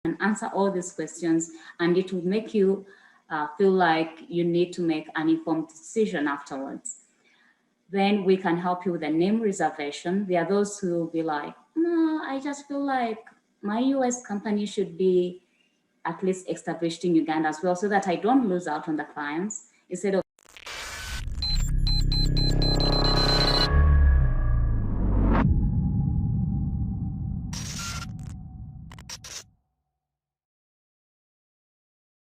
and answer all these questions, and it will make you feel like you need to make an informed decision afterwards. Then we can help you with a name reservation. There are those who will be like, no, I just feel like my US company should be at least established in Uganda as well, so that I don't lose out on the clients instead of.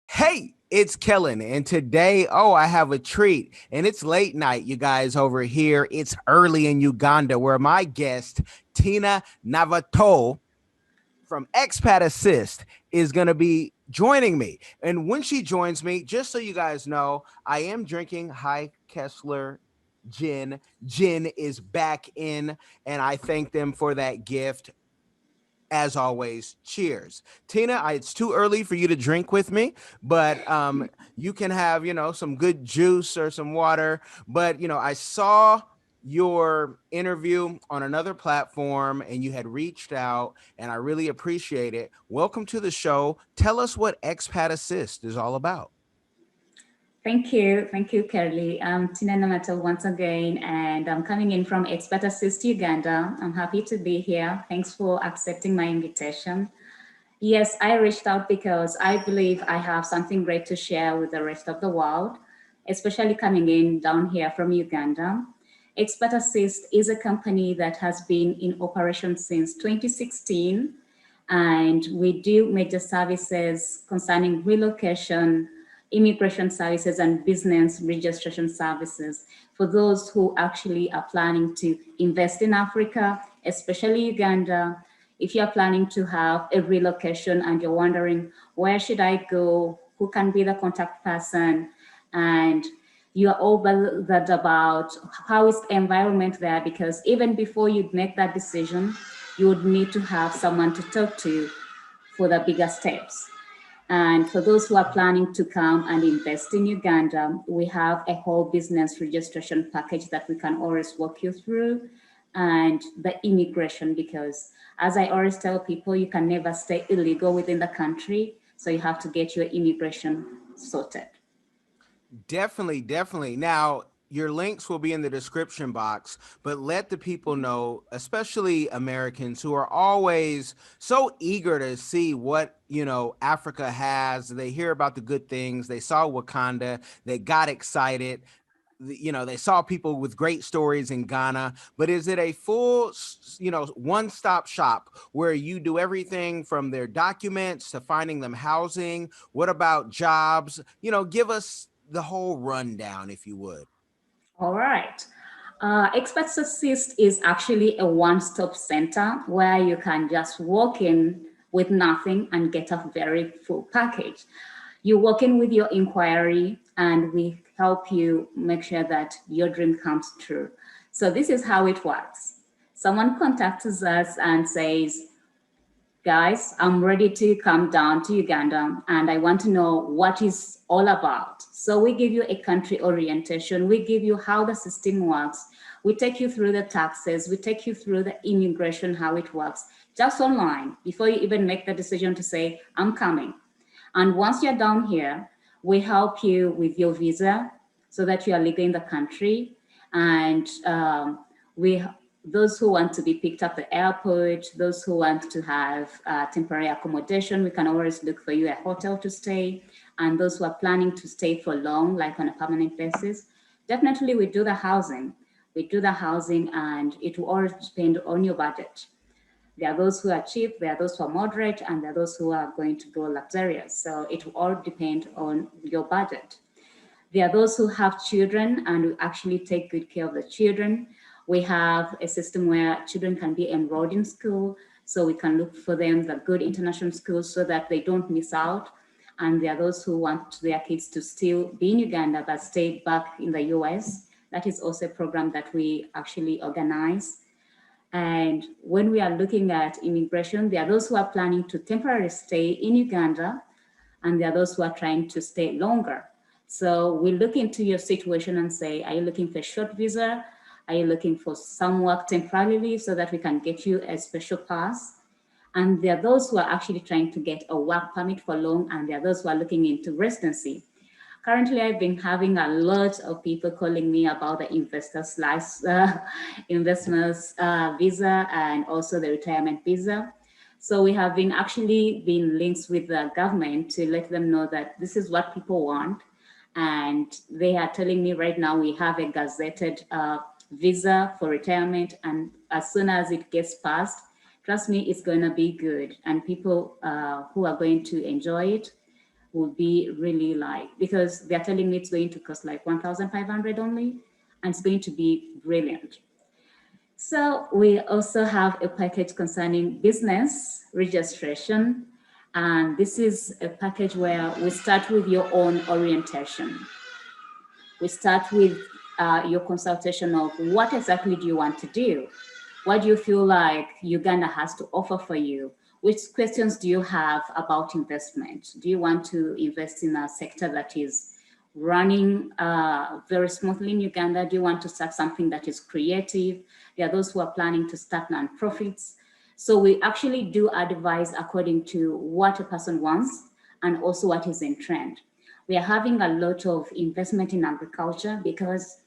Hey, it's Kellen, and today, I have a treat, and it's late night, you guys, over here. It's early in Uganda, where my guest, Tinah Namatovu from Expat Assist, is going to be joining me. And when she joins me, just so you guys know, I am drinking High Kessler gin. Gin is back in, and I thank them for that gift. As always, cheers. Tinah, it's too early for you to drink with me, but you can have, some good juice or some water. But, I saw your interview on another platform and you had reached out, and I really appreciate it. Welcome to the show. Tell us what Expat Assist is all about. Thank you, Kelly. I'm Tinah Namatovu once again, and I'm coming in from Expat Assist Uganda. I'm happy to be here. Thanks for accepting my invitation. Yes, I reached out because I believe I have something great to share with the rest of the world, especially coming in down here from Uganda. Expat Assist is a company that has been in operation since 2016, and we do major services concerning relocation, immigration services, and business registration services for those who actually are planning to invest in Africa, especially Uganda. If you're planning to have a relocation and you're wondering, where should I go? Who can be the contact person? And you're all bothered about how is the environment there, because even before you make that decision, you would need to have someone to talk to for the bigger steps. And for those who are planning to come and invest in Uganda, we have a whole business registration package that we can always walk you through, and the immigration, because as I always tell people, you can never stay illegal within the country. So you have to get your immigration sorted. Definitely. Now, your links will be in the description box, but let the people know, especially Americans who are always so eager to see what, Africa has. They hear about the good things. They saw Wakanda. They got excited. They saw people with great stories in Ghana, but is it a full, one-stop shop where you do everything from their documents to finding them housing? What about jobs? Give us the whole rundown, if you would. All right. Expat Assist is actually a one-stop center where you can just walk in with nothing and get a very full package. You walk in with your inquiry, and we help you make sure that your dream comes true. So this is how it works. Someone contacts us and says, guys, I'm ready to come down to Uganda and I want to know what it's all about. So we give you a country orientation. We give you how the system works. We take you through the taxes. We take you through the immigration, how it works, just online, before you even make the decision to say, I'm coming. And once you're down here, we help you with your visa so that you are legal in the country. And those who want to be picked up at the airport, those who want to have temporary accommodation, we can always look for you a hotel to stay. And those who are planning to stay for long, like on a permanent basis, definitely we do the housing. We do the housing, and it will always depend on your budget. There are those who are cheap, there are those who are moderate, and there are those who are going to go luxurious. So it will all depend on your budget. There are those who have children, and we actually take good care of the children. We have a system where children can be enrolled in school, so we can look for them the good international schools so that they don't miss out. And there are those who want their kids to still be in Uganda but stay back in the US. That is also a program that we actually organize. And when we are looking at immigration, there are those who are planning to temporarily stay in Uganda, and there are those who are trying to stay longer. So we look into your situation and say, are you looking for a short visa? Are you looking for some work temporarily so that we can get you a special pass? And there are those who are actually trying to get a work permit for long, and there are those who are looking into residency. Currently, I've been having a lot of people calling me about the investors visa and also the retirement visa. So we have been actually been linked with the government to let them know that this is what people want. And they are telling me right now we have a gazetted visa for retirement. And as soon as it gets passed, trust me, it's going to be good. And people who are going to enjoy it will be really like, because they're telling me it's going to cost like 1,500 only, and it's going to be brilliant. So we also have a package concerning business registration. And this is a package where we start with your own orientation. We start with your consultation of what exactly do you want to do? What do you feel like Uganda has to offer for you? Which questions do you have about investment? Do you want to invest in a sector that is running very smoothly in Uganda? Do you want to start something that is creative? There are those who are planning to start nonprofits. So we actually do advise according to what a person wants and also what is in trend. We are having a lot of investment in agriculture because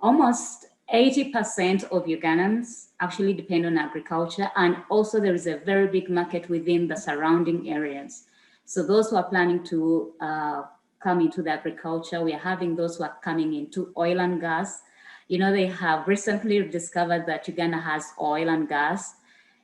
almost 80% of Ugandans actually depend on agriculture. And also there is a very big market within the surrounding areas. So those who are planning to come into the agriculture, we are having those who are coming into oil and gas. You know, they have recently discovered that Uganda has oil and gas.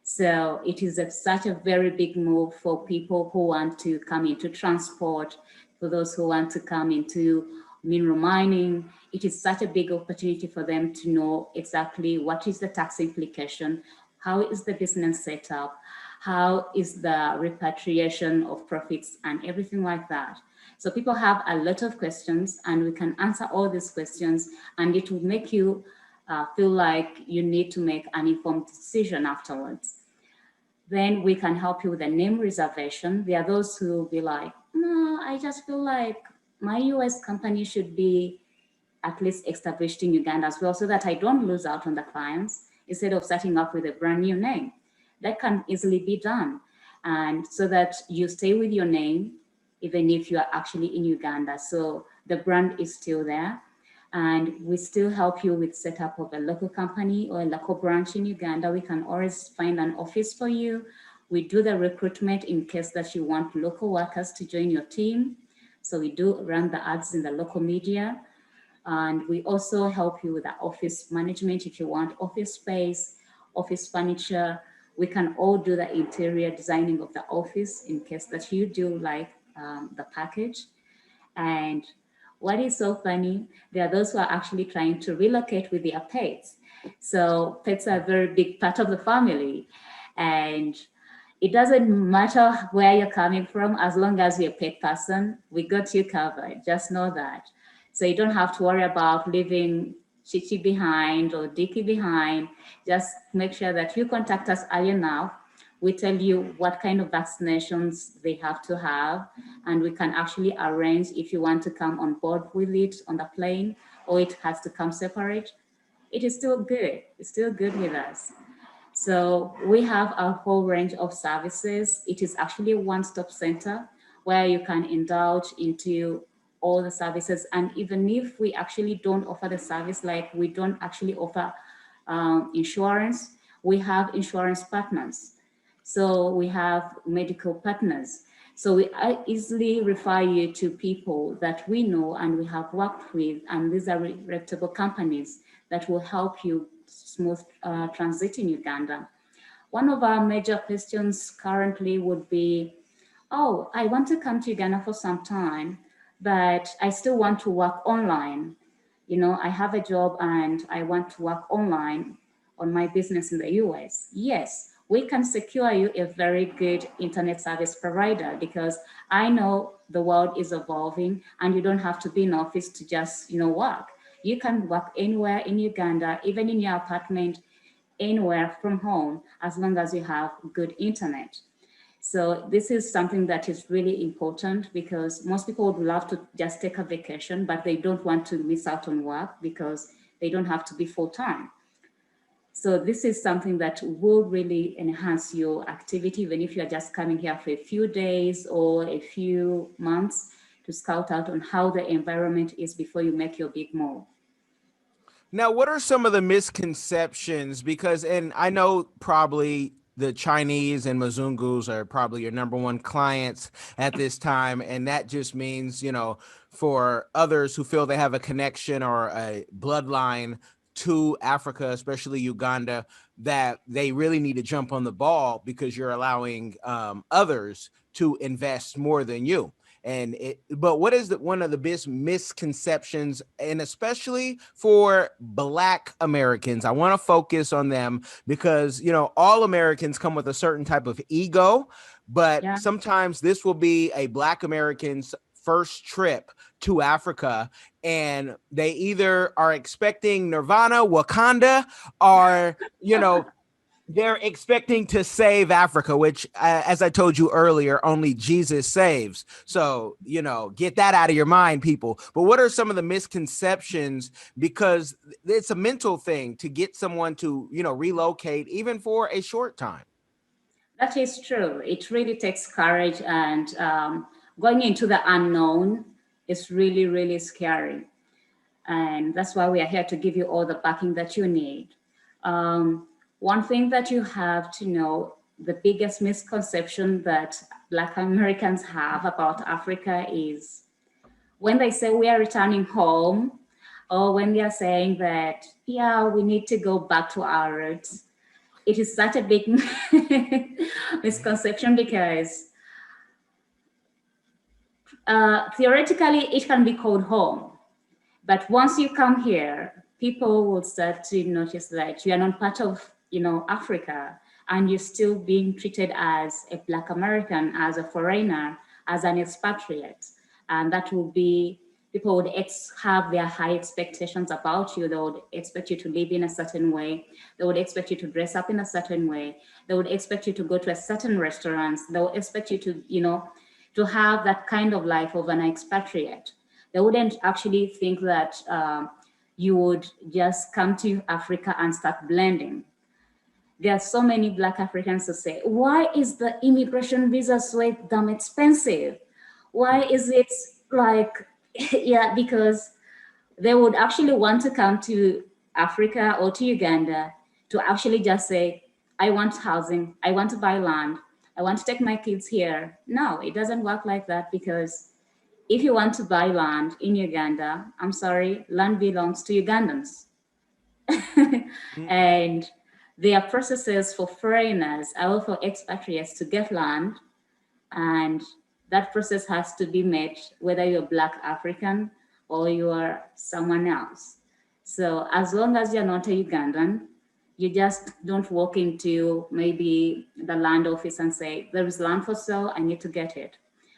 So it is such a very big move for people who want to come into transport, for those who want to come into mineral mining. It is such a big opportunity for them to know exactly what is the tax implication, how is the business set up, how is the repatriation of profits and everything like that. So people have a lot of questions and we can answer all these questions, and it will make you feel like you need to make an informed decision afterwards. Then we can help you with a name reservation. There are those who will be like, no, I just feel like my US company should be at least established in Uganda as well, so that I don't lose out on the clients instead of starting up with a brand new name. That can easily be done. And so that you stay with your name, even if you are actually in Uganda. So the brand is still there. And we still help you with setup of a local company or a local branch in Uganda. We can always find an office for you. We do the recruitment in case that you want local workers to join your team. So we do run the ads in the local media. And we also help you with the office management if you want office space, office furniture. We can all do the interior designing of the office in case that you do like the package. And what is so funny, there are those who are actually trying to relocate with their pets. So pets are a very big part of the family. And it doesn't matter where you're coming from, as long as you're a pet person, we got you covered. Just know that. So you don't have to worry about leaving Chichi behind or Dicky behind. Just make sure that you contact us early enough. We tell you what kind of vaccinations they have to have, and we can actually arrange if you want to come on board with it on the plane or it has to come separate. It is still good. It's still good with us. So we have a whole range of services. It is actually a one-stop center where you can indulge into all the services. And even if we actually don't offer the service, like we don't actually offer insurance, we have insurance partners. So we have medical partners. So we easily refer you to people that we know and we have worked with, and these are reputable companies that will help you smooth transit in Uganda. One of our major questions currently would be, oh, I want to come to Uganda for some time, but I still want to work online. You know, I have a job and I want to work online on my business in the US. Yes, we can secure you a very good internet service provider, because I know the world is evolving and you don't have to be in office to just, work. You can work anywhere in Uganda, even in your apartment, anywhere from home, as long as you have good internet. So this is something that is really important, because most people would love to just take a vacation, but they don't want to miss out on work because they don't have to be full-time. So this is something that will really enhance your activity, even if you're just coming here for a few days or a few months to scout out on how the environment is before you make your big move. Now, what are some of the misconceptions? Because, and I know probably the Chinese and Mzungus are probably your number one clients at this time. And that just means, you know, for others who feel they have a connection or a bloodline to Africa, especially Uganda, that they really need to jump on the ball because you're allowing others to invest more than you. But what is one of the biggest misconceptions, and especially for Black Americans? I want to focus on them because, you know, all Americans come with a certain type of ego, but Yeah. sometimes this will be a Black American's first trip to Africa, and they either are expecting Nirvana, Wakanda, or, you know, they're expecting to save Africa, which, as I told you earlier, only Jesus saves. So, you know, get that out of your mind, people. But what are some of the misconceptions? Because it's a mental thing to get someone to, you know, relocate even for a short time. That is true. It really takes courage, and going into the unknown is really, really scary. And that's why we are here to give you all the backing that you need. One thing that you have to know, the biggest misconception that Black Americans have about Africa is when they say we are returning home, or when they are saying that, yeah, we need to go back to our roots. It is such a big misconception because theoretically it can be called home. But once you come here, people will start to notice that you are not part of, you know, Africa, and you're still being treated as a Black American, as a foreigner, as an expatriate. And that will be, people would have their high expectations about you. They would expect you to live in a certain way. They would expect you to dress up in a certain way. They would expect you to go to a certain restaurant. They would expect you to, you know, to have that kind of life of an expatriate. They wouldn't actually think that you would just come to Africa and start blending. There are so many Black Africans who say, why is the immigration visa so damn expensive? Why is it like, yeah, because they would actually want to come to Africa or to Uganda to actually just say, I want housing, I want to buy land, I want to take my kids here. No, it doesn't work like that, because if you want to buy land in Uganda, I'm sorry, land belongs to Ugandans. And there are processes for foreigners or for expatriates to get land, and that process has to be met whether you're Black African or you are someone else. So as long as you're not a Ugandan, you just don't walk into maybe the land office and say, there is land for sale, I need to get it.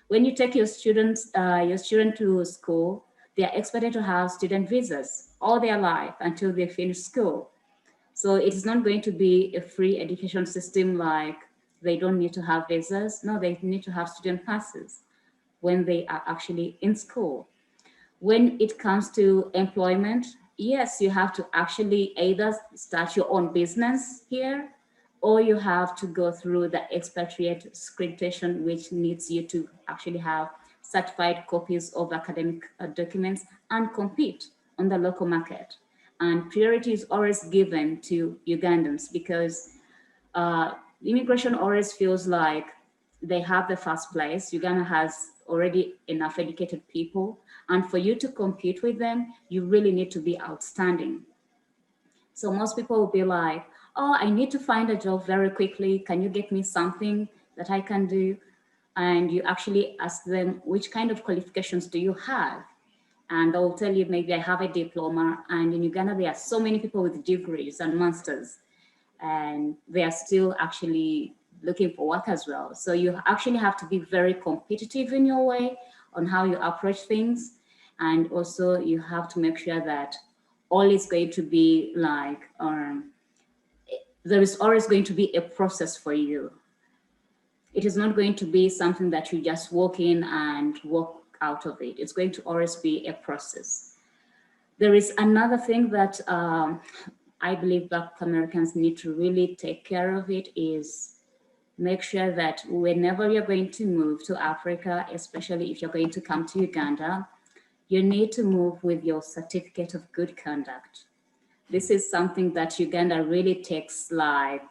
When you take your children to school, they are expected to have student visas all their life until they finish school. So it is not going to be a free education system like they don't need to have visas. No, they need to have student passes when they are actually in school. When it comes to employment, yes, you have to actually either start your own business here, or you have to go through the expatriate accreditation, which needs you to actually have certified copies of academic documents and compete on the local market. And priority is always given to Ugandans, because immigration always feels like they have the first place. Uganda has already enough educated people. And for you to compete with them, you really need to be outstanding. So most people will be like, oh, I need to find a job very quickly. Can you get me something that I can do? And you actually ask them, which kind of qualifications do you have? And they'll tell you, maybe I have a diploma. And in Uganda, there are so many people with degrees and masters, and they are still actually looking for work as well. So you actually have to be very competitive in your way on how you approach things. And also you have to make sure that all is going to be like, there is always going to be a process for you. It is not going to be something that you just walk in and walk out of it. It's going to always be a process. There is another thing that I believe Black Americans need to really take care of it is make sure that whenever you're going to move to Africa, especially if you're going to come to Uganda, you need to move with your certificate of good conduct. This is something that Uganda really takes like,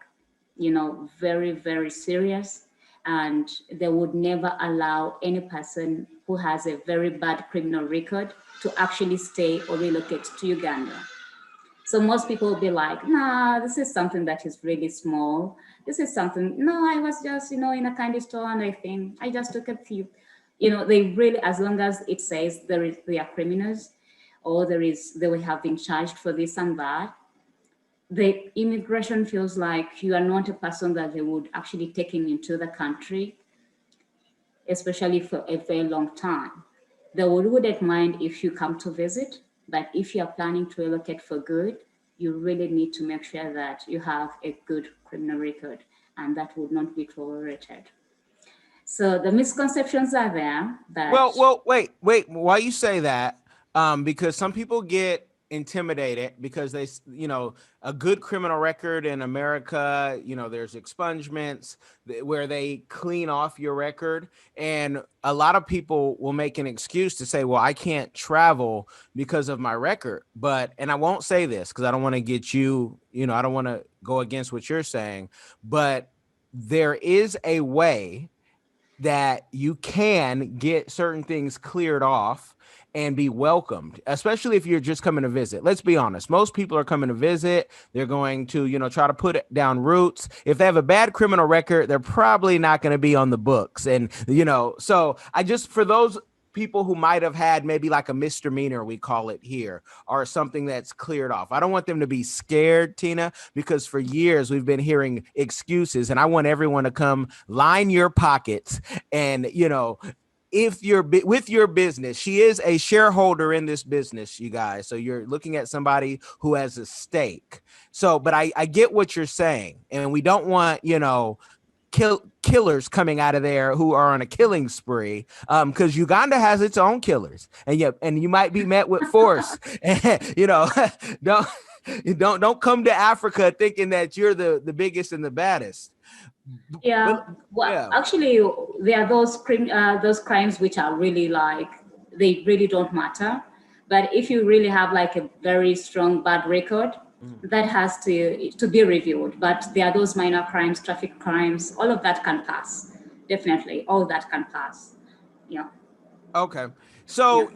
very, very serious. And they would never allow any person who has a very bad criminal record to actually stay or relocate to Uganda. So most people will be like, nah, this is something that is really small. This is something, no, I was just, in a candy store and I just took a few. They really, as long as it says they are criminals or they will have been charged for this and that, the immigration feels like you are not a person that they would actually take into the country, especially for a very long time. They wouldn't mind if you come to visit, but if you are planning to relocate for good, you really need to make sure that you have a good criminal record, and that would not be tolerated. So the misconceptions are there, but Well, wait. Why you say that? Because some people get intimidated because a good criminal record in America, there's expungements where they clean off your record. And a lot of people will make an excuse to say, well, I can't travel because of my record. And I won't say this because I don't want to get I don't want to go against what you're saying, but there is a way that you can get certain things cleared off and be welcomed, especially if you're just coming to visit. Let's be honest. Most people are coming to visit. They're going to, try to put down roots. If they have a bad criminal record, they're probably not going to be on the books. And, so for those people who might have had maybe like a misdemeanor, we call it here, or something that's cleared off. I don't want them to be scared, Tinah, because for years we've been hearing excuses, and I want everyone to come line your pockets and, if you're with your business, she is a shareholder in this business, you guys. So you're looking at somebody who has a stake. So, but I get what you're saying, and we don't want, killers coming out of there who are on a killing spree, because Uganda has its own killers, and you might be met with force. don't don't come to Africa thinking that you're the biggest and the baddest. yeah, But well, yeah, actually, there are those crimes which are really like they really don't matter. But if you really have like a very strong bad record, that has to be reviewed. But there are those minor crimes, traffic crimes, all of that can pass. Definitely, all that can pass. Yeah, okay. yeah, So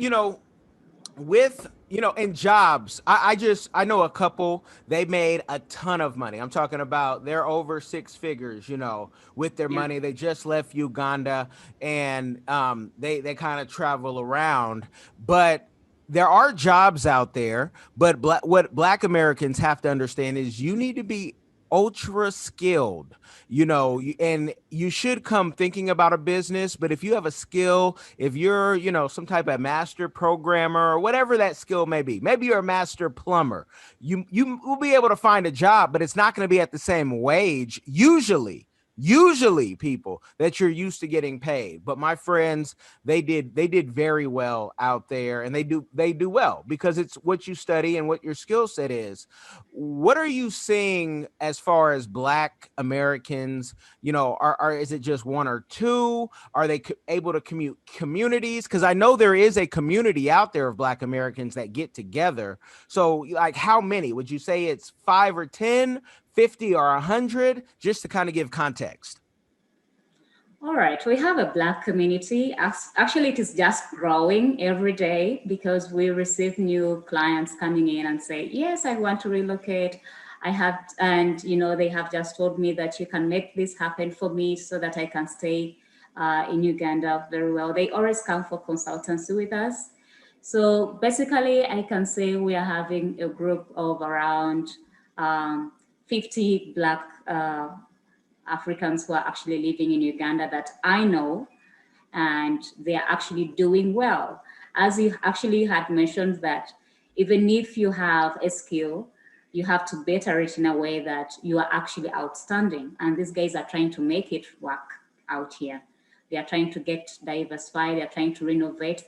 with in jobs, I know a couple. They made a ton of money. I'm talking about they're over six figures, with their yeah. money. They just left Uganda, and they kind of travel around. But there are jobs out there, but what Black Americans have to understand is you need to be ultra skilled, and you should come thinking about a business. But if you have a skill, if you're, some type of master programmer or whatever that skill may be, maybe you're a master plumber, you will be able to find a job, but it's not going to be at the same wage usually people that you're used to getting paid. But my friends, they did very well out there, and they do well because it's what you study and what your skill set is. What are you seeing as far as Black Americans? Are is it just one or two? Are they able to commute communities? Because I know there is a community out there of Black Americans that get together. So, like, how many would you say? It's 5 or 10, 50 or 100, just to kind of give context? All right, we have a Black community. Actually, it is just growing every day because we receive new clients coming in and say, yes, I want to relocate. I have, and they have just told me that you can make this happen for me so that I can stay in Uganda very well. They always come for consultancy with us. So basically, I can say we are having a group of around 50 Black Africans who are actually living in Uganda that I know, and they are actually doing well. As you actually had mentioned that even if you have a skill, you have to better it in a way that you are actually outstanding. And these guys are trying to make it work out here. They are trying to get diversified. They are trying to renovate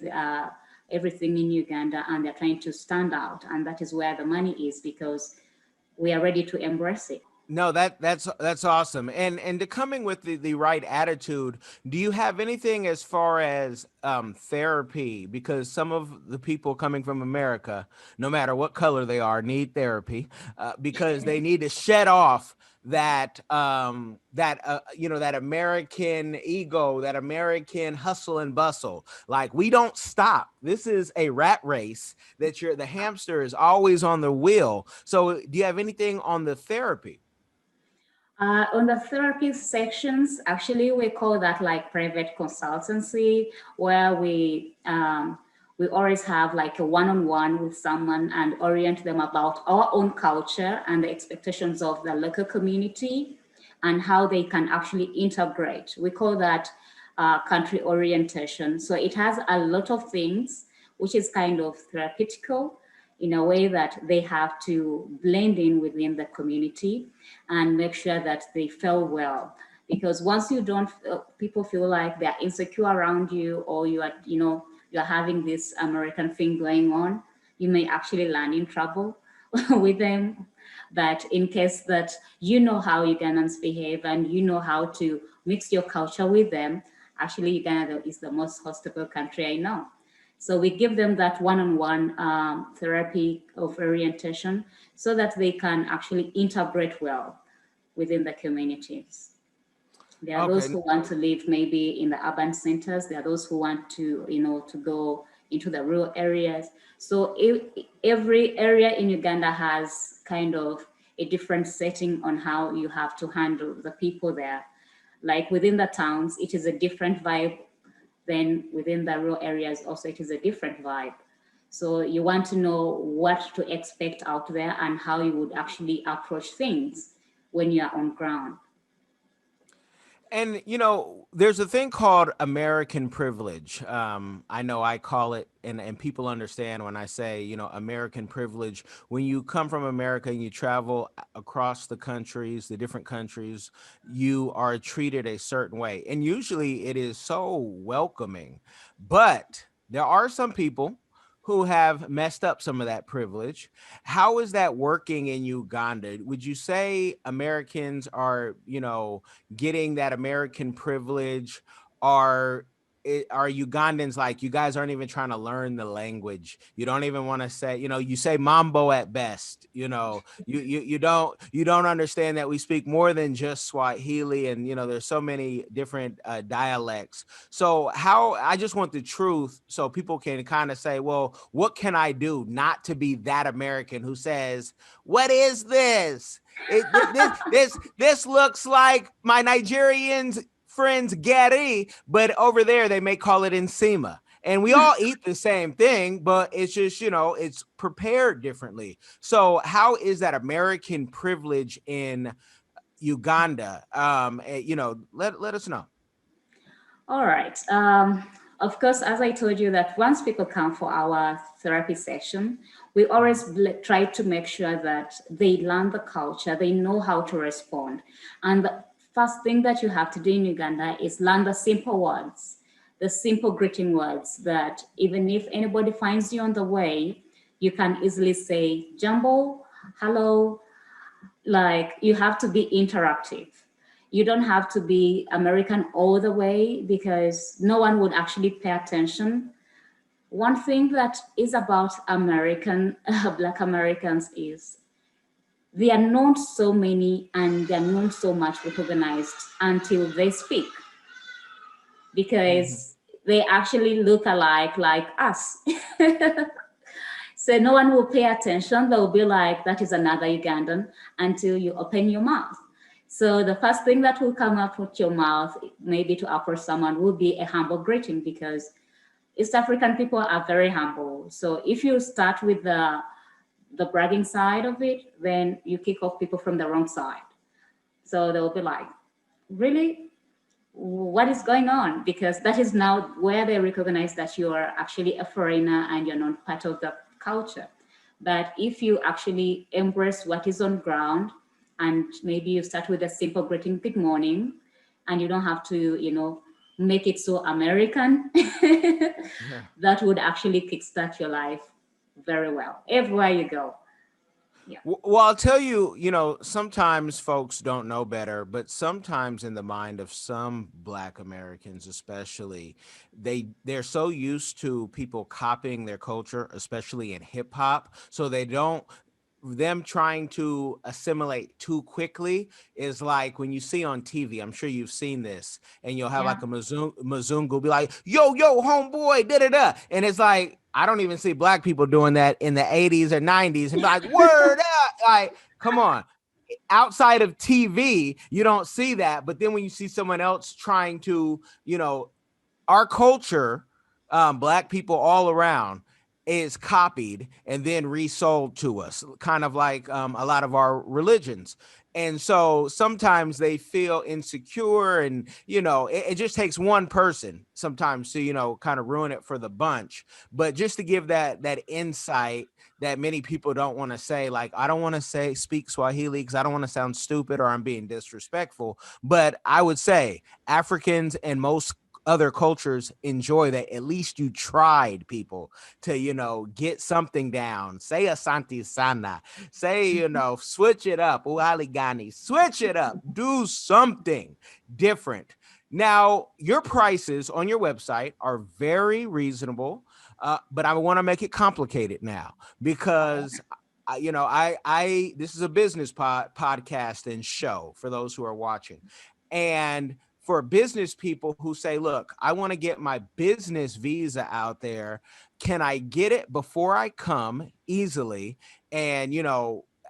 everything in Uganda, and they're trying to stand out. And that is where the money is, because we are ready to embrace it. No, that's awesome. And to coming with the right attitude, do you have anything as far as therapy? Because some of the people coming from America, no matter what color they are, need therapy because they need to shed off that American ego, that American hustle and bustle. Like, we don't stop. This is a rat race that the hamster is always on the wheel. So do you have anything on the therapy? On the therapy sections, actually, we call that like private consultancy, where we always have like a one-on-one with someone and orient them about our own culture and the expectations of the local community and how they can actually integrate. We call that country orientation. So it has a lot of things, which is kind of therapeutical in a way that they have to blend in within the community and make sure that they feel well. Because once you don't, people feel like they're insecure around you, or you're having this American thing going on, you may actually land in trouble with them. But in case that you know how Ugandans behave and you know how to mix your culture with them, actually Uganda is the most hospitable country I know. So we give them that one-on-one therapy of orientation so that they can actually integrate well within the communities. There are those Okay. who want to live maybe in the urban centers. There are those who want to, to go into the rural areas. So every area in Uganda has kind of a different setting on how you have to handle the people there. Like within the towns, it is a different vibe. Then within the rural areas, also it is a different vibe. So you want to know what to expect out there and how you would actually approach things when you are on ground. And there's a thing called American privilege. I know I call it, and people understand when I say, American privilege. When you come from America and you travel across the different countries, you are treated a certain way. And usually it is so welcoming. But there are some people who have messed up some of that privilege. How is that working in Uganda? Would you say Americans are, getting that American privilege? Are are Ugandans like, you guys aren't even trying to learn the language? You don't even want to say, you say mambo at best. You don't understand that we speak more than just Swahili, and there's so many different dialects. So how, I just want the truth so people can kind of say, well, what can I do not to be that American who says, what is this? This looks like my Nigerians friends Gary, but over there they may call it Nsima. And we all eat the same thing, but it's just, it's prepared differently. So how is that American privilege in Uganda? Let us know. All right. Of course, as I told you, that once people come for our therapy session, we always try to make sure that they learn the culture, they know how to respond. And the first thing that you have to do in Uganda is learn the simple words, the simple greeting words that even if anybody finds you on the way, you can easily say, Jumbo, hello. Like, you have to be interactive. You don't have to be American all the way because no one would actually pay attention. One thing that is about Black Americans is they are not so many and they are not so much recognized until they speak, because they actually look alike like us. So no one will pay attention. They'll be like, that is another Ugandan, until you open your mouth. So the first thing that will come up with your mouth, maybe to approach someone, will be a humble greeting, because East African people are very humble. So if you start with the bragging side of it, then you kick off people from the wrong side. So they'll be like, really? What is going on? Because that is now where they recognize that you are actually a foreigner and you're not part of the culture. But if you actually embrace what is on ground, and maybe you start with a simple greeting, good morning, and you don't have to, make it so American, Yeah. that would actually kickstart your life very well, everywhere you go. Yeah. Well, I'll tell you, sometimes folks don't know better, but sometimes in the mind of some Black Americans, especially, they're so used to people copying their culture, especially in hip hop, so they don't them trying to assimilate too quickly is like when you see on TV. I'm sure you've seen this, and you'll have Yeah. like a Mzungu be like, yo, homeboy, da da da. And it's like, I don't even see Black people doing that in the 80s or 90s and be like, word up. Like, come on. Outside of TV, you don't see that. But then when you see someone else trying to, our culture, Black people all around, is copied and then resold to us, kind of like a lot of our religions. And so sometimes they feel insecure, and it just takes one person sometimes to kind of ruin it for the bunch. But just to give that insight that many people don't want to say, like, I don't want to say speak Swahili because I don't want to sound stupid or I'm being disrespectful, but I would say Africans and most other cultures enjoy that at least you tried, people, to get something down. Say Asante Sana. Say, switch it up. Uhaligani. Switch it up. Do something different. Now, your prices on your website are very reasonable, but I want to make it complicated now because I this is a business podcast and show for those who are watching. And for business people who say, look, I want to get my business visa out there. Can I get it before I come easily? And,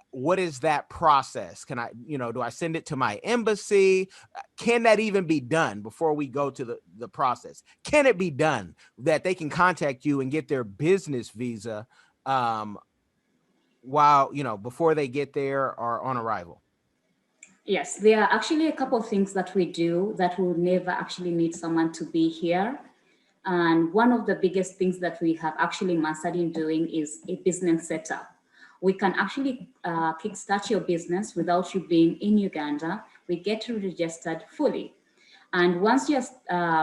what is that process? Can I, do I send it to my embassy? Can that even be done before we go to the process? Can it be done that they can contact you and get their business visa while, before they get there or on arrival? Yes, there are actually a couple of things that we do that will never actually need someone to be here. And one of the biggest things that we have actually mastered in doing is a business setup. We can actually kickstart your business without you being in Uganda. We get you registered fully. And once you're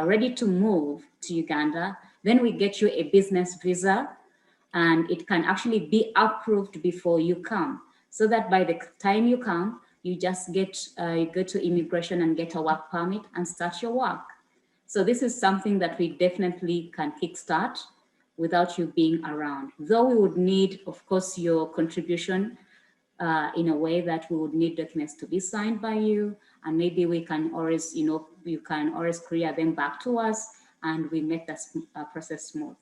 ready to move to Uganda, then we get you a business visa, and it can actually be approved before you come. So that by the time you come, you just you go to immigration and get a work permit and start your work. So this is something that we definitely can kickstart without you being around. Though we would need, of course, your contribution in a way that we would need documents to be signed by you, and maybe we can always, you can always clear them back to us, and we make the process smooth.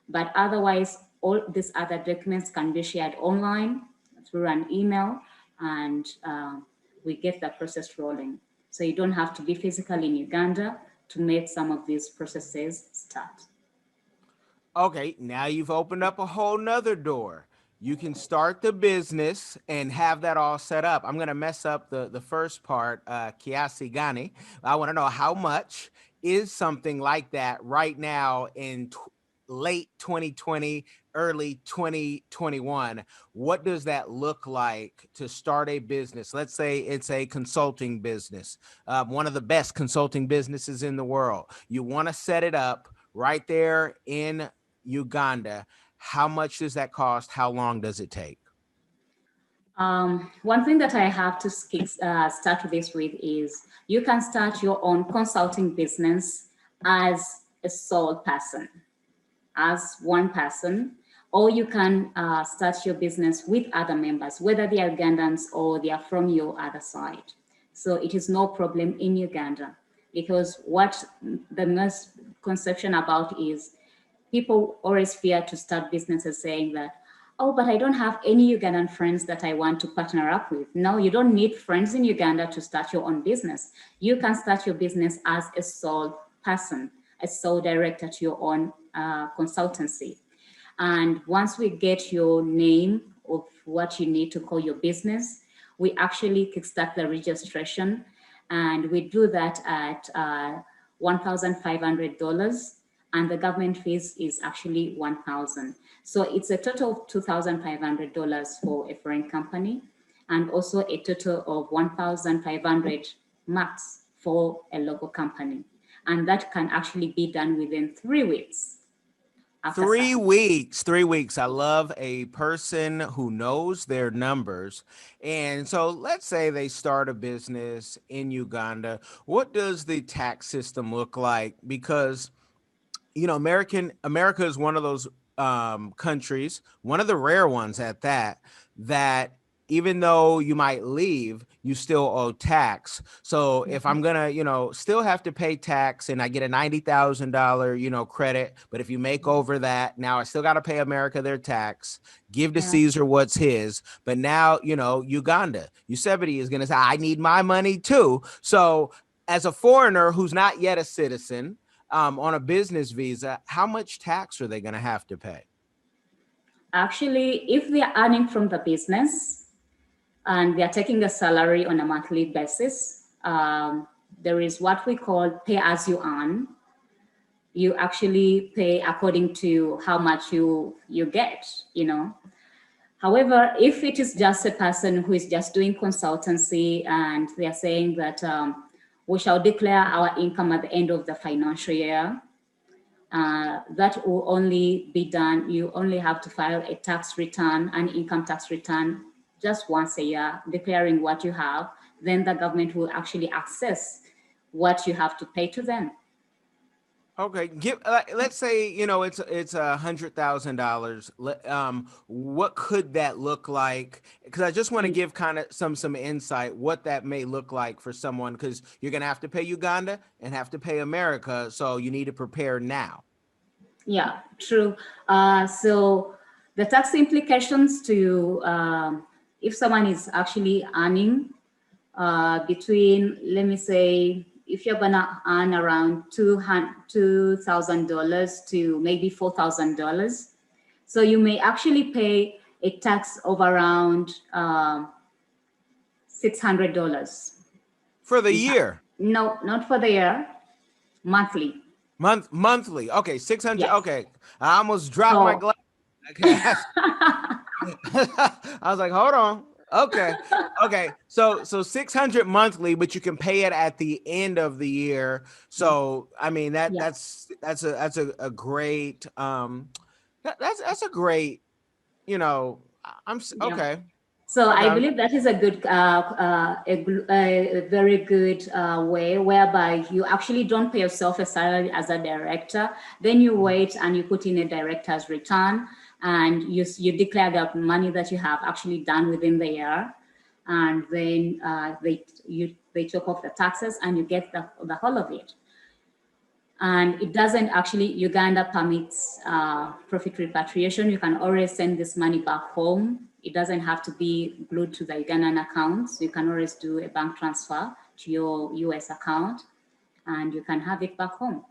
But otherwise, all these other documents can be shared online through an email, and we get the process rolling. So you don't have to be physically in Uganda to make some of these processes start. Okay, now you've opened up a whole nother door. You can start the business and have that all set up. I'm gonna mess up the first part, Kiasi Gani. I want to know how much is something like that right now in late 2020, early 2021. What does that look like to start a business? Let's say it's a consulting business, one of the best consulting businesses in the world. You want to set it up right there in Uganda. How much does that cost? How long does it take? One thing that I have to start this with is you can start your own consulting business as a sole person, as one person, or you can start your business with other members, whether they are Ugandans or they are from your other side. So it is no problem in Uganda, because what the misconception about is people always fear to start businesses saying that, oh, but I don't have any Ugandan friends that I want to partner up with. No, you don't need friends in Uganda to start your own business. You can start your business as a sole person, a sole director to your own consultancy. And once we get your name of what you need to call your business, we actually kickstart the registration. And we do that at $1,500. And the government fees is actually 1,000. So it's a total of $2,500 for a foreign company, and also a total of 1,500 max for a local company. And that can actually be done within 3 weeks. after 3 weeks, 3 weeks. I love a person who knows their numbers. And so let's say they start a business in Uganda. What does the tax system look like? Because America is one of those countries, one of the rare ones at that, that even though you might leave, you still owe tax. So if I'm gonna, still have to pay tax and I get a $90,000, credit, but if you make over that, now I still got to pay America their tax, give to Yeah. Caesar what's his. But now, Uganda, Yosemite is gonna say, I need my money too. So as a foreigner who's not yet a citizen, on a business visa, how much tax are they going to have to pay? Actually, if they are earning from the business and they are taking a salary on a monthly basis, there is what we call pay as you earn. You actually pay according to how much you get, However, if it is just a person who is just doing consultancy and they are saying that we shall declare our income at the end of the financial year, that will only be done. You only have to file a tax return, an income tax return, just once a year, declaring what you have. Then the government will actually access what you have to pay to them. Okay, let's say it's $100,000. What could that look like? Because I just want to give kind of some insight what that may look like for someone, because you're gonna have to pay Uganda and have to pay America, so you need to prepare now. Yeah, true. So the tax implications to if someone is actually earning between, let me say, if you're gonna earn around $2,000 to maybe $4,000, so you may actually pay a tax of around $600 For the year? No, not for the year, monthly. Monthly. Okay, 600. Yes. Okay, I almost dropped my So glass. Okay. I was like, hold on. Okay. Okay. So 600 monthly, but you can pay it at the end of the year. So I mean yeah. that's a great that's a great, Yeah. okay. So I Okay. believe that is a good, a very good way whereby you actually don't pay yourself a salary as a director. Then you wait and you put in a director's return, and you declare the money that you have actually done within the year, and then they took off the taxes and you get the whole of it. And it doesn't actually, Uganda permits profit repatriation. You can always send this money back home. It doesn't have to be glued to the Ugandan accounts. You can always do a bank transfer to your US account and you can have it back home.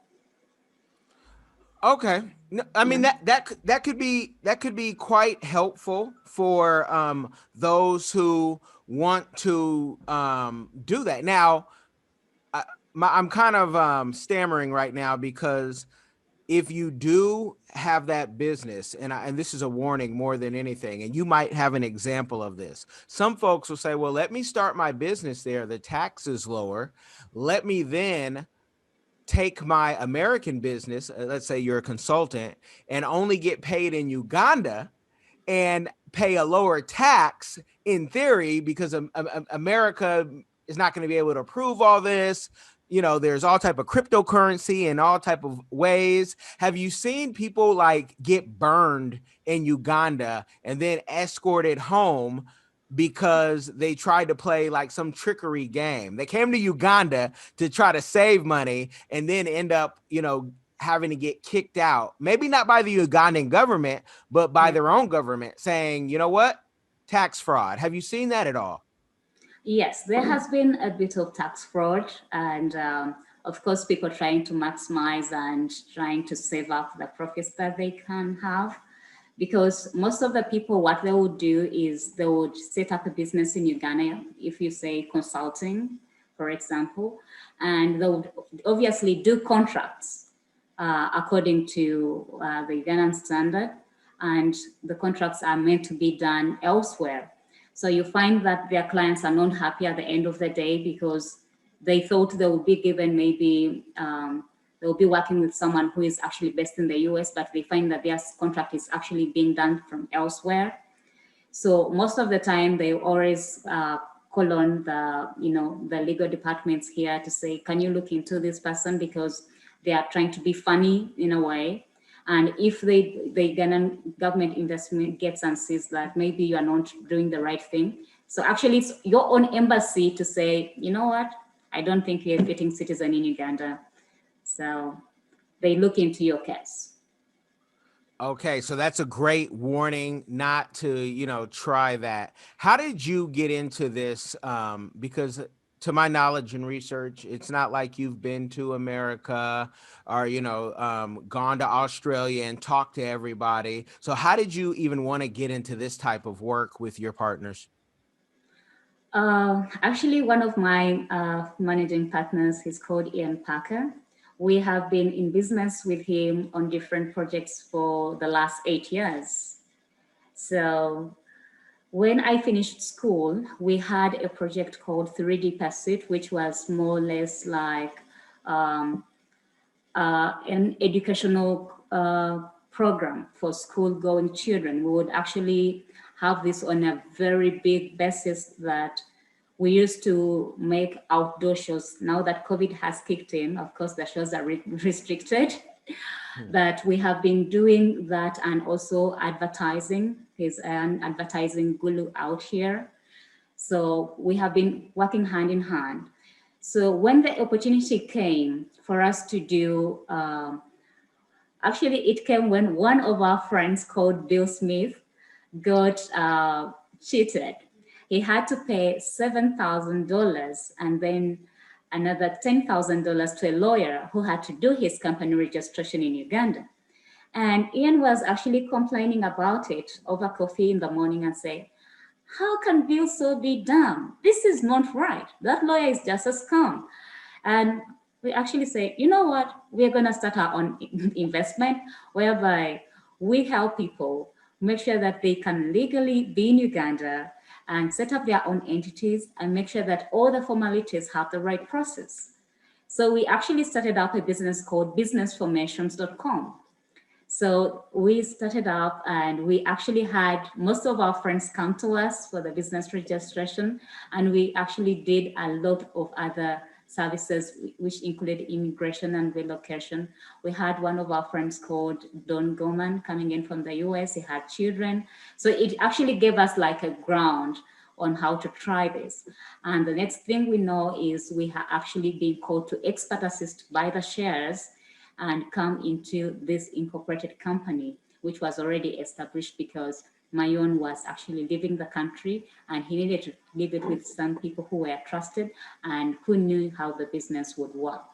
Okay. No, I mean Yeah. that could be quite helpful for those who want to do that. Now, I'm kind of stammering right now because if you do have that business, and this is a warning more than anything, and you might have an example of this. Some folks will say, well, let me start my business there. The tax is lower. Let me then take my American business, let's say you're a consultant, and only get paid in Uganda and pay a lower tax in theory, because America is not going to be able to approve all this. There's all type of cryptocurrency and all type of ways. Have you seen people like get burned in Uganda and then escorted home because they tried to play like some trickery game? They came to Uganda to try to save money and then end up, having to get kicked out, maybe not by the Ugandan government, but by Yeah. their own government, saying, you know what, tax fraud. Have you seen that at all? Yes, there has been a bit of tax fraud, and of course, people trying to maximize and trying to save up the profits that they can have. Because most of the people, what they would do is they would set up a business in Uganda, if you say consulting, for example, and they would obviously do contracts according to the Ugandan standard, and the contracts are meant to be done elsewhere. So you find that their clients are not happy at the end of the day because they thought they would be given maybe they'll be working with someone who is actually based in the US, but they find that their contract is actually being done from elsewhere. So most of the time they always call on the legal departments here to say, can you look into this person, because they are trying to be funny in a way. And if the government investment gets and sees that maybe you are not doing the right thing, so actually it's your own embassy to say, you know what, I don't think you're a fitting citizen in Uganda. So they look into your case. Okay, so that's a great warning not to, try that. How did you get into this? Because to my knowledge and research, it's not like you've been to America or, gone to Australia and talked to everybody. So how did you even want to get into this type of work with your partners? Actually, one of my managing partners, he's called Ian Parker. We have been in business with him on different projects for the last 8 years. So when I finished school, we had a project called 3D Pursuit, which was more or less like an educational program for school-going children. We would actually have this on a very big basis that we used to make outdoor shows. Now that COVID has kicked in, of course, the shows are restricted. But we have been doing that, and also advertising. There's an advertising guru out here. So we have been working hand in hand. So when the opportunity came for us to do, actually it came when one of our friends called Bill Smith got cheated. He had to pay $7,000 and then another $10,000 to a lawyer who had to do his company registration in Uganda. And Ian was actually complaining about it over coffee in the morning and say, how can Bill so be dumb? This is not right. That lawyer is just a scam. And we actually say, you know what? We're going to start our own investment whereby we help people make sure that they can legally be in Uganda and set up their own entities and make sure that all the formalities have the right process. So we actually started up a business called businessformations.com. So we started up and we actually had most of our friends come to us for the business registration. And we actually did a lot of other services, which included immigration and relocation. We had one of our friends called Don Goman coming in from the US. He had children. So it actually gave us like a ground on how to try this. And the next thing we know is we have actually been called to Expat Assist by the shares and come into this incorporated company, which was already established because Mayon was actually leaving the country and he needed to leave it with some people who were trusted and who knew how the business would work.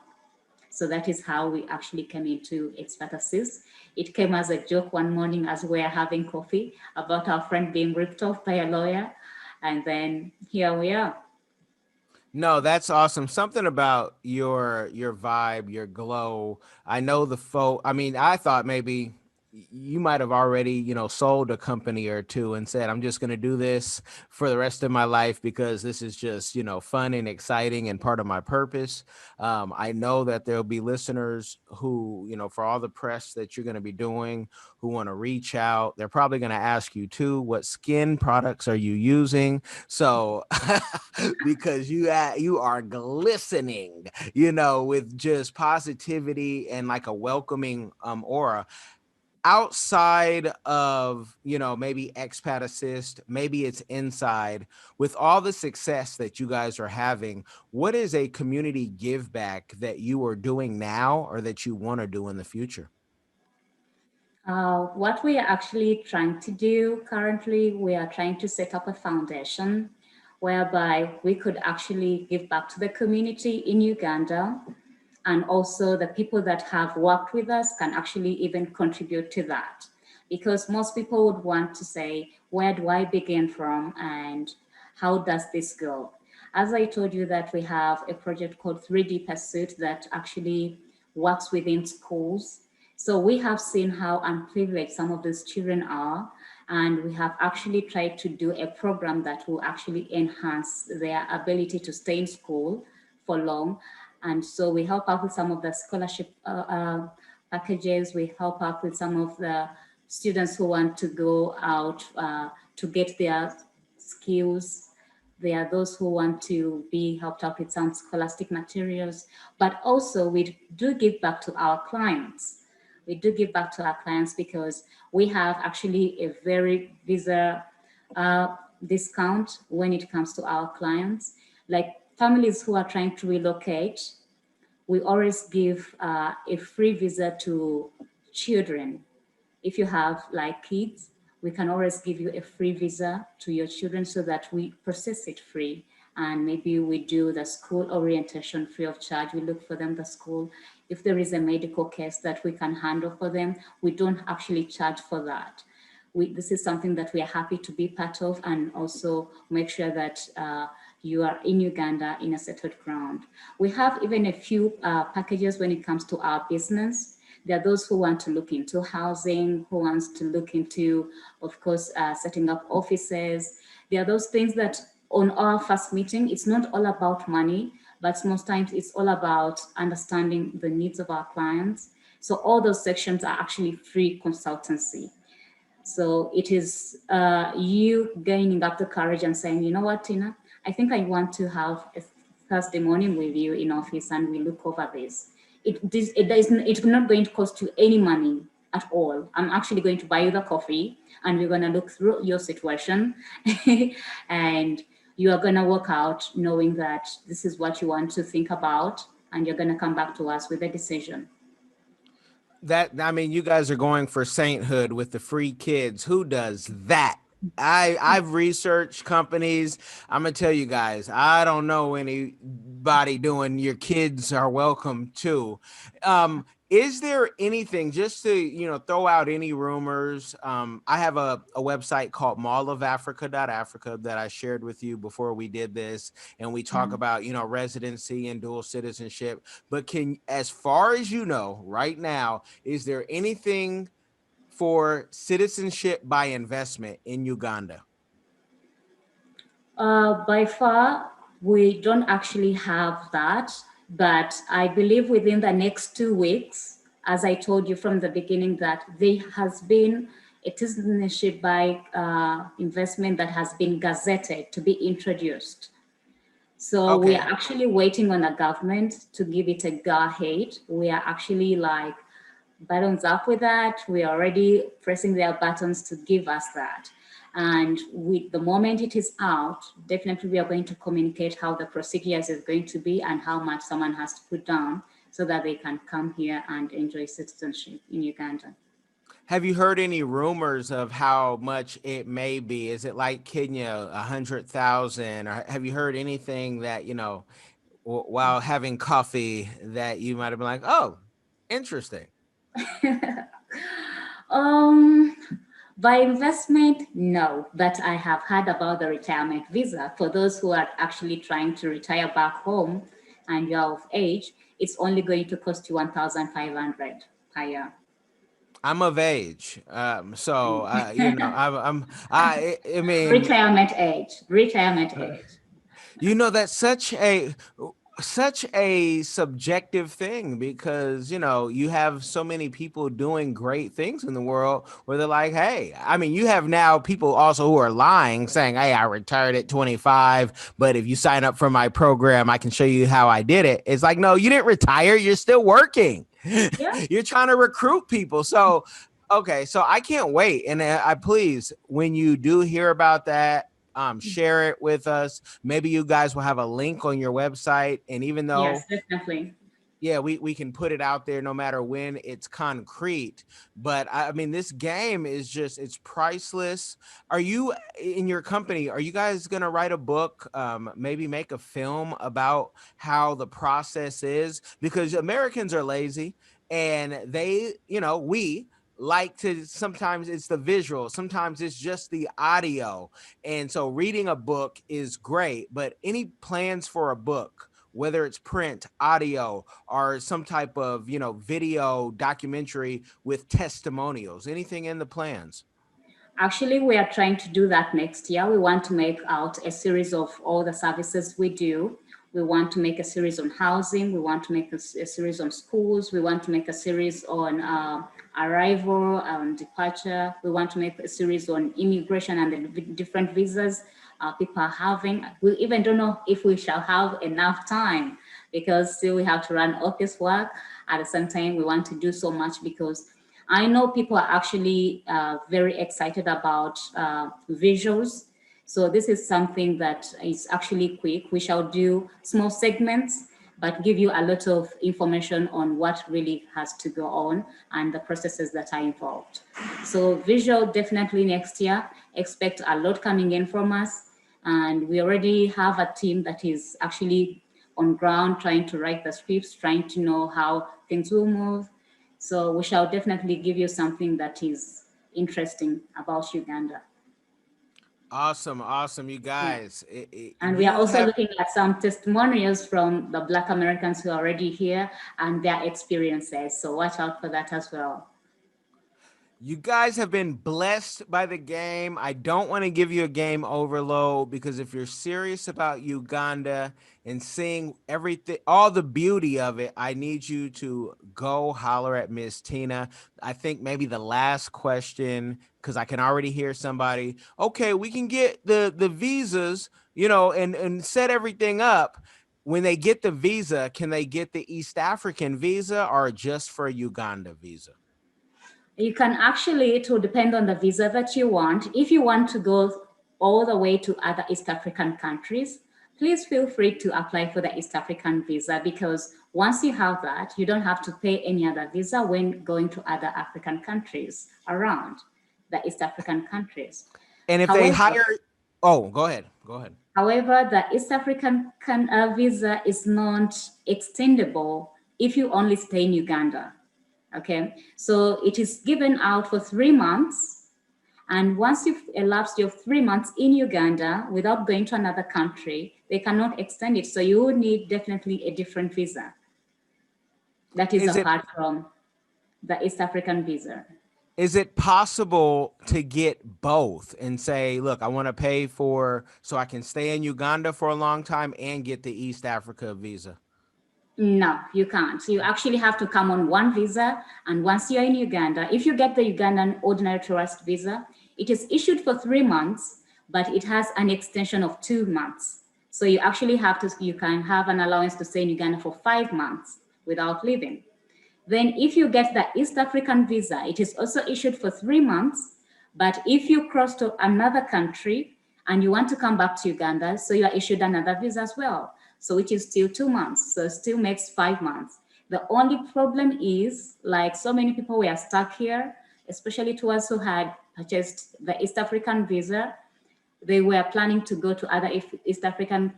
So that is how we actually came into Expat Assist. It came as a joke one morning as we were having coffee about our friend being ripped off by a lawyer. And then here we are. No, that's awesome. Something about your vibe, your glow. I know I mean, I thought maybe you might have already, sold a company or two and said, I'm just going to do this for the rest of my life because this is just, fun and exciting and part of my purpose. I know that there'll be listeners who, for all the press that you're going to be doing, who want to reach out. They're probably going to ask you too, what skin products are you using? So because you are glistening, with just positivity and like a welcoming aura outside of, maybe Expat Assist, maybe it's inside. With all the success that you guys are having, what is a community give back that you are doing now or that you want to do in the future? What we are actually trying to do currently, we are trying to set up a foundation whereby we could actually give back to the community in Uganda. And also the people that have worked with us can actually even contribute to that. Because most people would want to say, where do I begin from and how does this go? As I told you that we have a project called 3D Pursuit that actually works within schools. So we have seen how unprivileged some of those children are, and we have actually tried to do a program that will actually enhance their ability to stay in school for long. And so we help out with some of the scholarship packages. We help out with some of the students who want to go out to get their skills. There are those who want to be helped out with some scholastic materials, but also we do give back to our clients. We do give back to our clients because we have actually a very visa discount when it comes to our clients. Like families who are trying to relocate, we always give a free visa to children. If you have like kids, we can always give you a free visa to your children so that we process it free. And maybe we do the school orientation free of charge. We look for them the school. If there is a medical case that we can handle for them, we don't actually charge for that. This is something that we are happy to be part of, and also make sure that you are in Uganda in a settled ground. We have even a few packages when it comes to our business. There are those who want to look into housing, who wants to look into, of course, setting up offices. There are those things that on our first meeting, it's not all about money, but most times it's all about understanding the needs of our clients. So all those sections are actually free consultancy. So it is you gaining up the courage and saying, you know what, Tina, I think I want to have a Thursday morning with you in office and we look over this. It's not going to cost you any money at all. I'm actually going to buy you the coffee and we're going to look through your situation and you are going to work out knowing that this is what you want to think about and you're going to come back to us with a decision. That, I mean, you guys are going for sainthood with the free kids. Who does that? I've researched companies. I'm gonna tell you guys, I don't know anybody doing your kids are welcome too. Is there anything, just to throw out any rumors? I have a website called mallofafrica.africa that I shared with you before we did this, and we talk about residency and dual citizenship. But as far as you know right now, is there anything for citizenship by investment in Uganda? By far, we don't actually have that, but I believe within the next 2 weeks, as I told you from the beginning, that there has been a citizenship by investment that has been gazetted to be introduced. So we Okay. are actually waiting on the government to give it a go-ahead. We are actually like buttons up with that. We are already pressing their buttons to give us that. And with the moment it is out, definitely we are going to communicate how the procedures is going to be and how much someone has to put down so that they can come here and enjoy citizenship in Uganda. Have you heard any rumors of how much it may be? Is it like Kenya, 100,000? Or have you heard anything that, while having coffee, that you might have been like, oh, interesting? Um, by investment, no, but I have heard about the retirement visa. For those who are actually trying to retire back home and you're of age, it's only going to cost you 1,500 per year. I'm of age, so I mean, Retirement age. that's such a subjective thing, because you have so many people doing great things in the world where they're like, hey, I mean, you have now people also who are lying, saying, hey, I retired at 25, but if you sign up for my program, I can show you how I did it. It's like, no, you didn't retire, you're still working. Yeah. You're trying to recruit people. So okay, so I can't wait. And I please, when you do hear about that, share it with us. Maybe you guys will have a link on your website. And even Yes, though, definitely. yeah, we can put it out there no matter when it's concrete. But I mean, this game is just, it's priceless. Are you, in your company, are you guys going to write a book, maybe make a film about how the process is? Because Americans are lazy, and we like to, sometimes it's the visual, sometimes it's just the audio. And so reading a book is great, but any plans for a book, whether it's print, audio, or some type of, video documentary with testimonials, anything in the plans? Actually, we are trying to do that next year. We want to make out a series of all the services we do. We want to make a series on housing. We want to make a series on schools. We want to make a series on arrival and departure. We want to make a series on immigration and the different visas people are having. We even don't know if we shall have enough time because still we have to run office work. At the same time, we want to do so much because I know people are actually very excited about visuals. So this is something that is actually quick. We shall do small segments, but give you a lot of information on what really has to go on and the processes that are involved. So visual, definitely next year, expect a lot coming in from us. And we already have a team that is actually on ground trying to write the scripts, trying to know how things will move. So we shall definitely give you something that is interesting about Uganda. Awesome, awesome, you Yeah. guys. And we are You also have looking at some testimonials from the Black Americans who are already here and their experiences. So watch out for that as well. You guys have been blessed by the game. I don't want to give you a game overload because if you're serious about Uganda and seeing everything, all the beauty of it, I need you to go holler at Miss Tinah. I think maybe the last question, because I can already hear somebody, okay, we can get the visas, and set everything up. When they get the visa, can they get the East African visa or just for Uganda visa? You can actually, it will depend on the visa that you want. If you want to go all the way to other East African countries, please feel free to apply for the East African visa because once you have that, you don't have to pay any other visa when going to other African countries around the East African countries. And if they However, hire, oh, go ahead. Go ahead. However, the East African visa is not extendable if you only stay in Uganda. Okay, so it is given out for 3 months. And once you've elapsed your 3 months in Uganda without going to another country, they cannot extend it. So you would need definitely a different visa that is Is it apart from the East African visa. is it possible to get both and say, look, I want to pay for so I can stay in Uganda for a long time and get the East Africa visa? No, you can't. You actually have to come on one visa. And once you're in Uganda, if you get the Ugandan ordinary tourist visa, it is issued for 3 months, but it has an extension of 2 months. So you can have an allowance to stay in Uganda for 5 months without leaving. Then if you get the East African visa, it is also issued for 3 months. But if you cross to another country and you want to come back to Uganda, so you are issued another visa as well. So which is still 2 months. So still makes 5 months. The only problem is like so many people were stuck here, especially to us who had purchased the East African visa. They were planning to go to other East African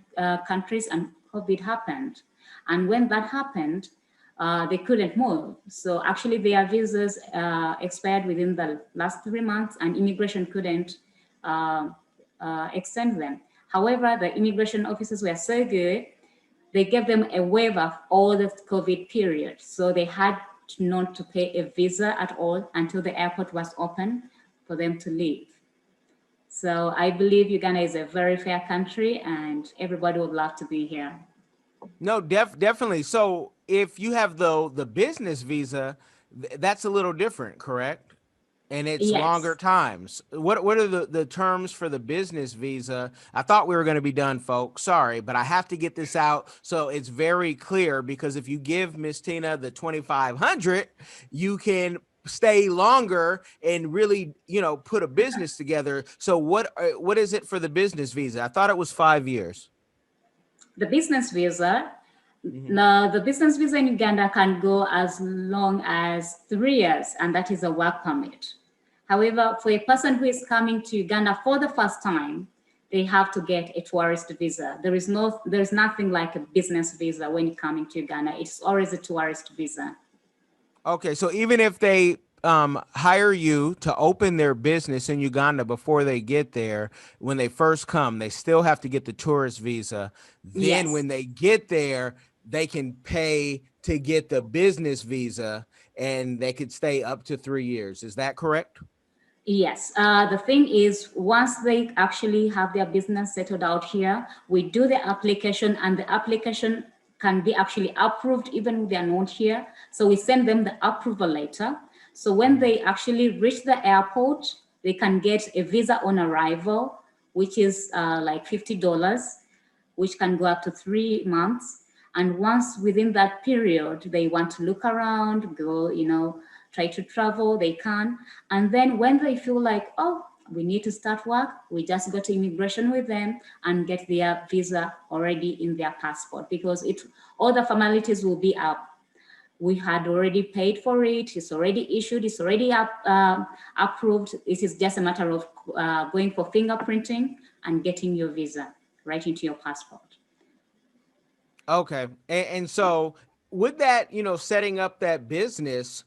countries and COVID happened. And when that happened, they couldn't move. So actually their visas expired within the last 3 months and immigration couldn't extend them. However, the immigration officers were so good, they gave them a waiver of all the COVID period. So they had not to pay a visa at all until the airport was open for them to leave. So I believe Uganda is a very fair country and everybody would love to be here. No, definitely. So if you have the business visa, that's a little different, correct? And it's longer Yes. times. What are the terms for the business visa? I thought we were going to be done, folks. Sorry, but I have to get this out so it's very clear because if you give Miss Tinah the 2,500, you can stay longer and really, put a business together. So what is it for the business visa? I thought it was 5 years. The business visa, Mhm. now the business visa in Uganda can go as long as 3 years, and that is a work permit. However, for a person who is coming to Uganda for the first time, they have to get a tourist visa. There's nothing like a business visa when you're coming to Uganda. It's always a tourist visa. Okay, so even if they hire you to open their business in Uganda before they get there, when they first come, they still have to get the tourist visa. Then Yes. when they get there, they can pay to get the business visa and they could stay up to 3 years. Is that correct? Yes, the thing is, once they actually have their business settled out here, we do the application, and the application can be actually approved even if they are not here. So we send them the approval letter. So when they actually reach the airport, they can get a visa on arrival, which is like $50, which can go up to 3 months. And once within that period, they want to look around, go, try to travel, they can. And then when they feel like, oh, we need to start work, we just go to immigration with them and get their visa already in their passport, because all the formalities will be up. We had already paid for it, it's already issued, it's already approved. It is just a matter of going for fingerprinting and getting your visa right into your passport. Okay. And so with that, setting up that business,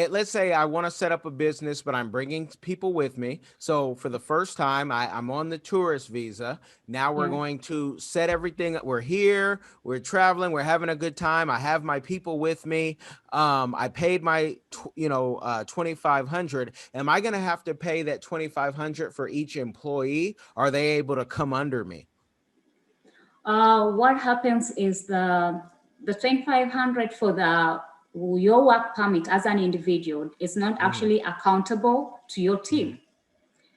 let's say I want to set up a business, but I'm bringing people with me. So for the first time, I'm on the tourist visa. Now we're Yeah. going to set everything. We're here, we're traveling, we're having a good time. I have my people with me. I paid my, 2,500. Am I going to have to pay that 2,500 for each employee? Are they able to come under me? What happens is the 2,500 for your work permit as an individual is not actually accountable to your team.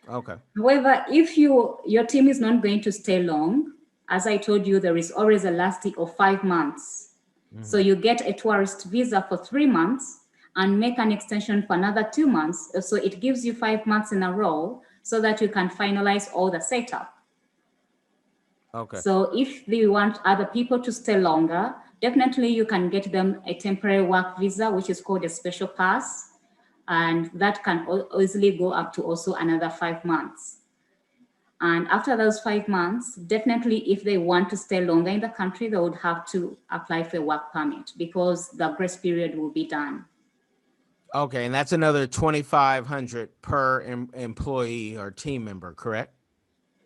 Okay. However, if your team is not going to stay long, as I told you, there is always a lasting of 5 months. So you get a tourist visa for 3 months and make an extension for another 2 months. So it gives you 5 months in a row so that you can finalize all the setup. Okay. So if they want other people to stay longer, definitely you can get them a temporary work visa, which is called a special pass. And that can easily go up to also another 5 months. And after those 5 months, definitely if they want to stay longer in the country, they would have to apply for a work permit because the grace period will be done. Okay, and that's another 2,500 per employee or team member, correct?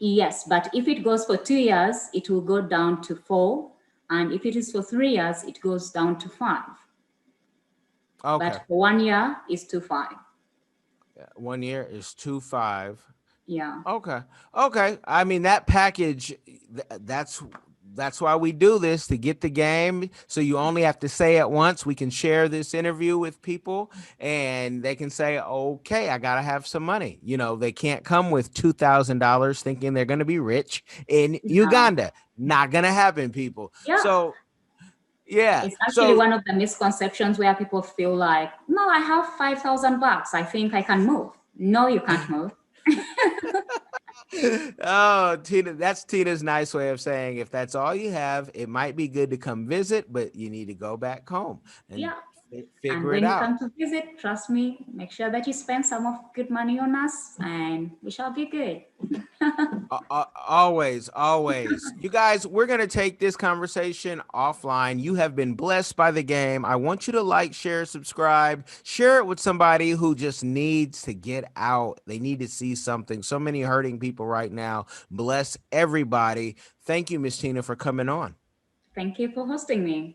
Yes, but if it goes for 2 years, it will go down to 4. And if it is for 3 years, it goes down to 5. Okay. But for 1 year is 2.5. 1 year is 2.5. Yeah. Okay. Okay. I mean, that package, that's why we do this, to get the game. So you only have to say it once. We can share this interview with people and they can say, okay, I got to have some money. They can't come with $2,000 thinking they're going to be rich in Uganda. Not going to happen, people. Yeah. So, yeah. It's actually one of the misconceptions where people feel like, no, I have $5,000. I think I can move. No, you can't move. Oh, Tina, that's Tina's nice way of saying if that's all you have, it might be good to come visit, but you need to go back home and figure And it when you out. come to visit, trust me, make sure that you spend some of good money on us and we shall be good. Always, always. You guys, we're going to take this conversation offline. You have been blessed by the game. I want you to like, share, subscribe, share it with somebody who just needs to get out. They need to see something. So many hurting people right now. Bless everybody. Thank you, Miss Tina, for coming on. Thank you for hosting me.